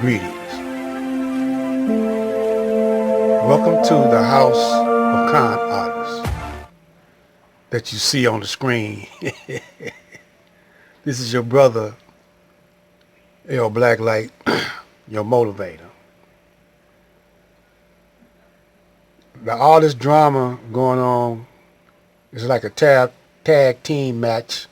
Greetings. Welcome to the House of Con Artists that you see on the screen. This is your brother, L Blacklight, your motivator. Now, all this drama going on is like a tag team match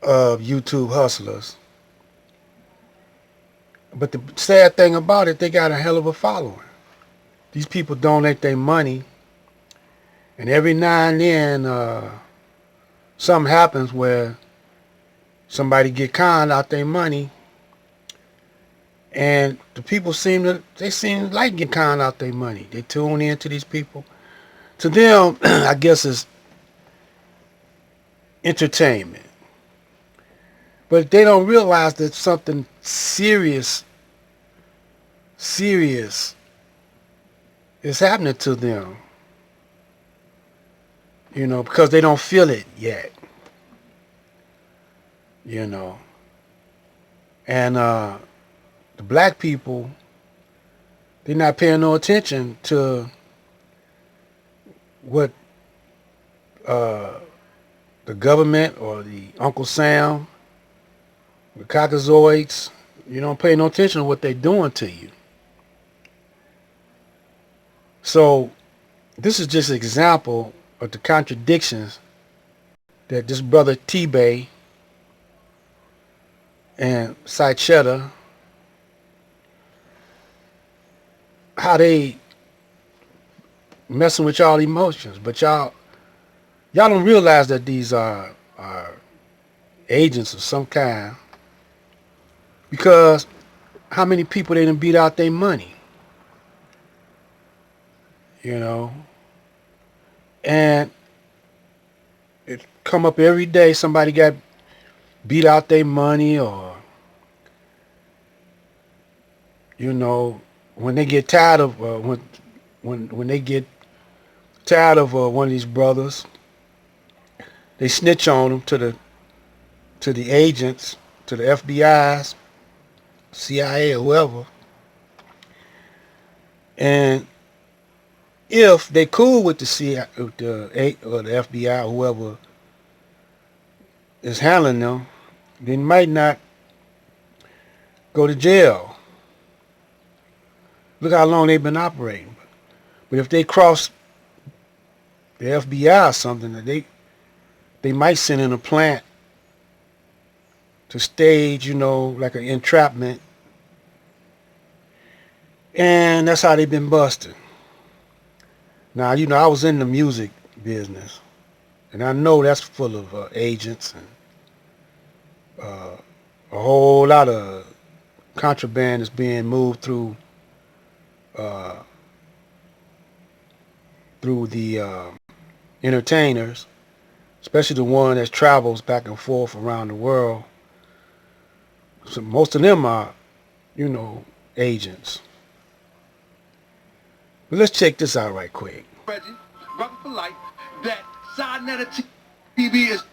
of YouTube hustlers. But the sad thing about it, they got a hell of a following. These people donate their money, and every now and then something happens where somebody get conned out their money, and the people seem like get conned out their money. They tune in to these people. To them, I guess it's entertainment. But they don't realize that something serious is happening to them. You know, because they don't feel it yet. You know. And the black people, they're not paying no attention to what the government or the Uncle Sam, the Caucasoids, you don't pay no attention to what they're doing to you. So this is just an example of the contradictions that this brother T-Bay and Cy Cheddar, how they messing with y'all emotions. But y'all don't realize that these are agents of some kind. Because how many people they done beat out their money? You know? And it come up every day, somebody got beat out their money, or, you know, when they get tired of, when they get tired of one of these brothers, they snitch on them to the agents, to the FBI's, CIA, or whoever. And if they cool with the CIA, or the FBI, or whoever is handling them, they might not go to jail. Look how long they've been operating. But if they cross the FBI or something, they might send in a plant to stage, you know, like an entrapment. And that's how they've been busted. Now, you know, I was in the music business, and I know that's full of agents and a whole lot of contraband is being moved through the entertainers, especially the one that travels back and forth around the world. So most of them are, you know, agents. But let's check this out right quick. Reggie, brother for life, that Sinetta TV is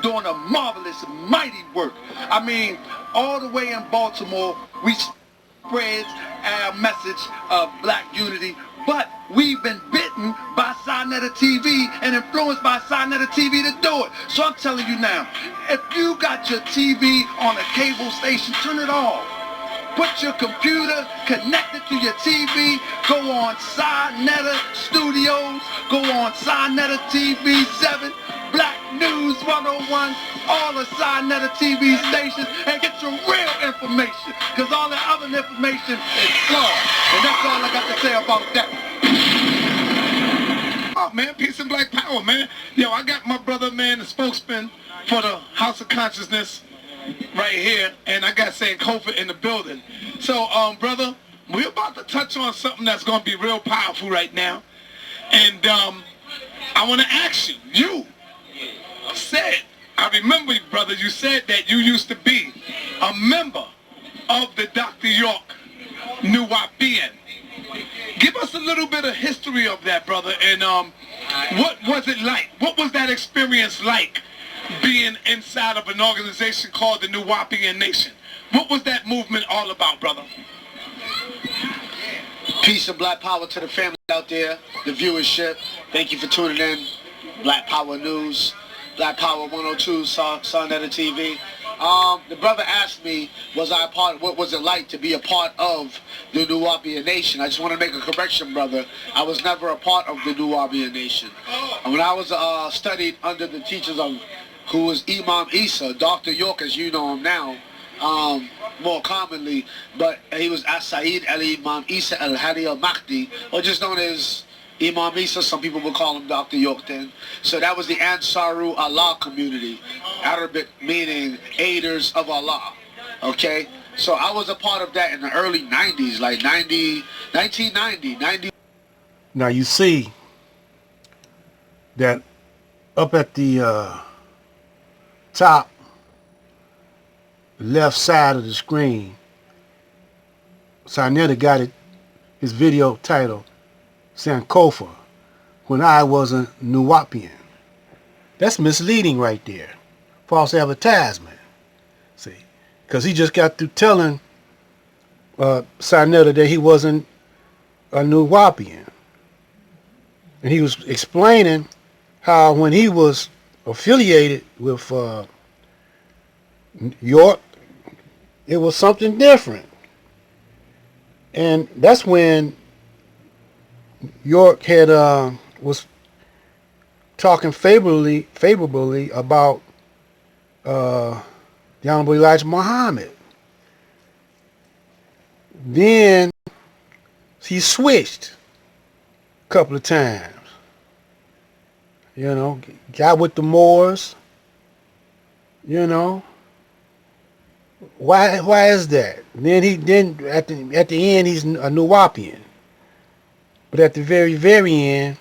doing a marvelous, mighty work. I mean, all the way in Baltimore, we spread our message of black unity, but we've been bitten by Sinetta TV and influenced by Sinetta TV to do it. So I'm telling you now, if you got your TV on a cable station, turn it off. Put your computer connected to your TV, go on Sinetta Studios, go on Sinetta TV 7, Black News 101, all the Sinetta TV stations, and get your real information, because all the other information is flawed. And that's all I got to say about that. Oh man, peace and black power, man. Yo, I got my brother, man, the spokesman for the House of Consciousness right here, and I got Sankofa in the building. So, brother, we're about to touch on something that's going to be real powerful right now. And I want to ask you, you said, I remember, brother, you said that you used to be a member of the Dr. York Nuwaubian. Give us a little bit of history of that, brother, and what was it like? What was that experience like being inside inside of an organization called the New Wapian Nation. What was that movement all about, brother? Peace and black power to the family out there, the viewership. Thank you for tuning in. Black Power News, Black Power 102, Sarnetta TV. The brother asked me, what was it like to be a part of the New Wapian Nation? I just want to make a correction, brother. I was never a part of the New Wapian Nation. When I was studied under the teachers of, who was Imam Isa, Dr. York, as you know him now, more commonly, but he was As-Sa'id al-Imam Isa al-Hadi al-Mahdi, or just known as Imam Isa. Some people would call him Dr. York then. So that was the Ansaru Allah community, Arabic meaning aiders of Allah. Okay? So I was a part of that in the early 90s, like 1990. Now you see that up at the top left side of the screen, Sarnetta got his video titled Sankofa, when I was a Nuwapian. That's misleading right there. False advertisement. See, because he just got through telling Sarnetta that he wasn't a Nuwapian. And he was explaining how when he was affiliated with York, it was something different. And that's when York had was talking favorably about the Honorable Elijah Muhammad. Then he switched a couple of times. You know, got with the Moors. You know, why is that? Then at the end he's a Nuwapian. But at the very end,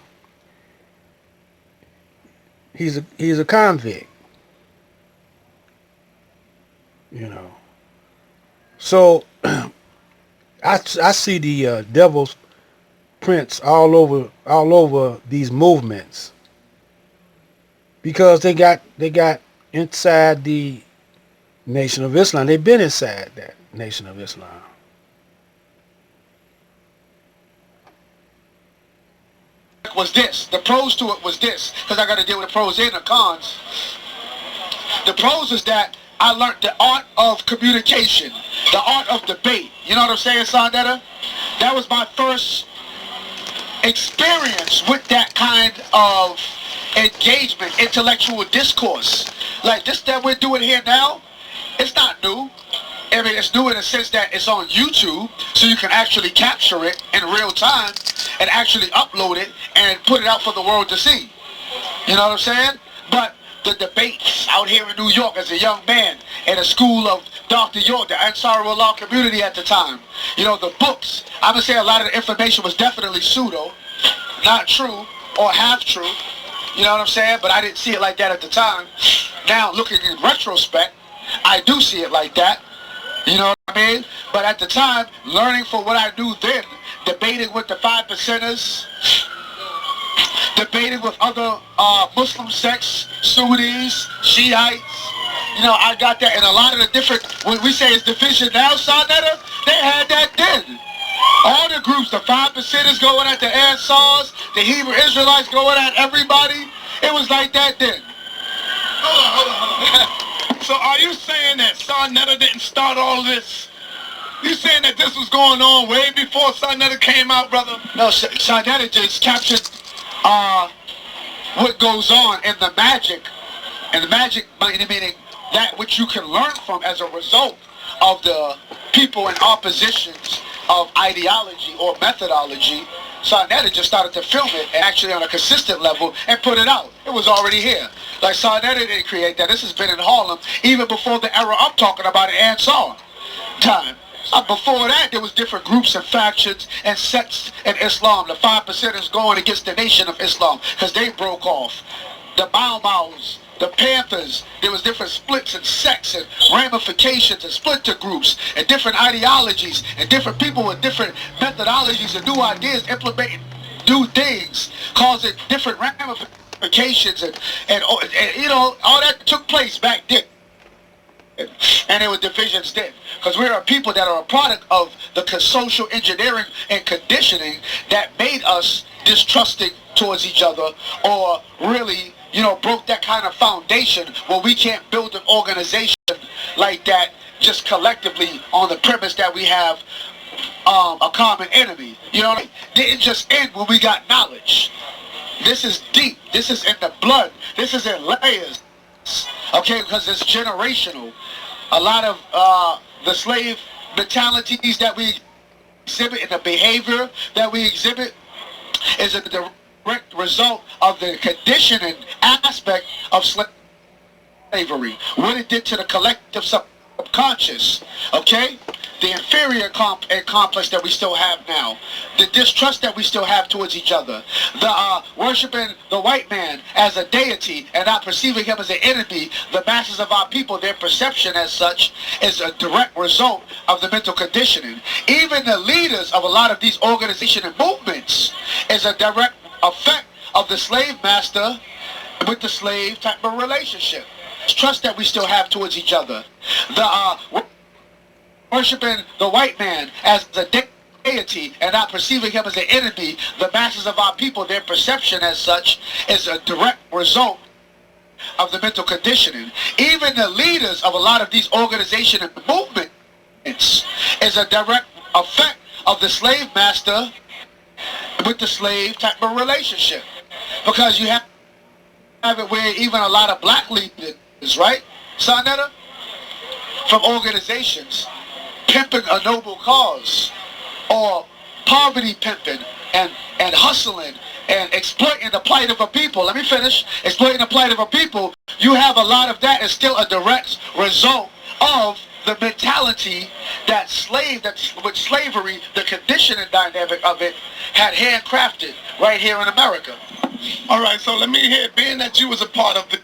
he's a convict. You know. So I see the devil's prints all over these movements, because they got inside the Nation of Islam. They've been inside that Nation of Islam. Was this. The pros to it was this, because I got to deal with the pros and the cons. The pros is that I learned the art of communication, the art of debate. You know what I'm saying, Sarnetta? That was my first experience with that kind of engagement, intellectual discourse. Like this that we're doing here now, it's not new. I mean, it's new in the sense that it's on YouTube, so you can actually capture it in real time and actually upload it and put it out for the world to see. You know what I'm saying? But the debates out here in New York as a young man in a school of Dr. York, the Ansarullah community at the time. You know, the books, I'm going to say a lot of the information was definitely pseudo, not true or half true. You know what I'm saying? But I didn't see it like that at the time. Now, looking in retrospect, I do see it like that. You know what I mean? But at the time, learning from what I knew then, debating with the 5%ers, debating with other Muslim sects, Sunnis, Shiites, you know, I got that. And a lot of the different, when we say it's division now, Sarnetta, they had that then. All the groups, the 5%ers going at the Ansars, the Hebrew Israelites going at everybody, it was like that then. Hold on. So are you saying that Sarnetta didn't start all of this? You saying that this was going on way before Sarnetta came out, brother? No, Sarnetta just captured what goes on in the magic, and the magic meaning that which you can learn from as a result of the people in oppositions of ideology or methodology. Sarnetta just started to film it, and actually on a consistent level, and put it out. It was already here. Like Sarnetta didn't create that. This has been in Harlem even before the era I'm talking about in Ansar time. Before that, there was different groups and factions and sects in Islam. The 5%ers going against the Nation of Islam because they broke off. The Mau Maus, the Panthers, there was different splits and sects and ramifications and splinter groups and different ideologies and different people with different methodologies and new ideas implementing new things, causing different ramifications. vacations and you know, all that took place back then. And there were divisions then. Because we are people that are a product of the social engineering and conditioning that made us distrusting towards each other, or really, you know, broke that kind of foundation where we can't build an organization like that just collectively on the premise that we have a common enemy. You know, it didn't just end when we got knowledge. This is deep. This is in the blood. This is in layers. Okay, because it's generational. A lot of the slave mentalities that we exhibit and the behavior that we exhibit is a direct result of the conditioning aspect of slavery. What it did to the collective subconscious, okay? The inferior complex that we still have now, the distrust that we still have towards each other, the worshiping the white man as a deity and not perceiving him as an enemy, the masses of our people, their perception as such is a direct result of the mental conditioning. Even the leaders of a lot of these organizations and movements is a direct effect of the slave master with the slave type of relationship. Trust that we still have towards each other. The worshiping the white man as a deity and not perceiving him as an enemy, the masses of our people, their perception as such is a direct result of the mental conditioning. Even the leaders of a lot of these organizations and movements is a direct effect of the slave master with the slave type of relationship. Because you have it where even a lot of black leaders, right, Sarnetta, from organizations pimping a noble cause, or poverty pimping and hustling and exploiting the plight of a people. Let me finish. Exploiting the plight of a people. You have a lot of that is still a direct result of the mentality that with slavery, the conditioning dynamic of it had handcrafted right here in America. All right, so let me hear, being that you was a part of the...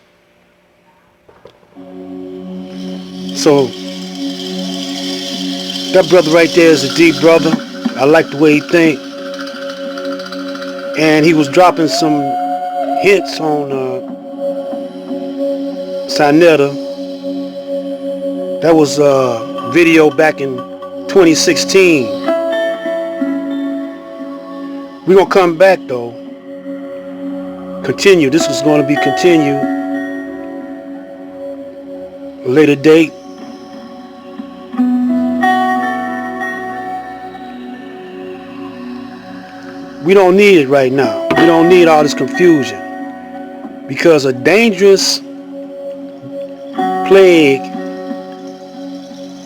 So that brother right there is a deep brother. I like the way he think, and he was dropping some hints on Sarnetta. That was a video back in 2016. We're gonna come back though. Continue. This is going to be continued. A later date. We don't need it right now. We don't need all this confusion, because a dangerous plague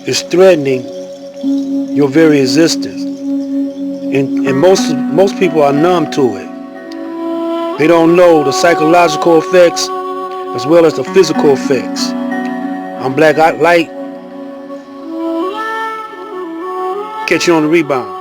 is threatening your very existence, and most people are numb to it. They don't know the psychological effects as well as the physical effects. I'm Black Light. Catch you on the rebound.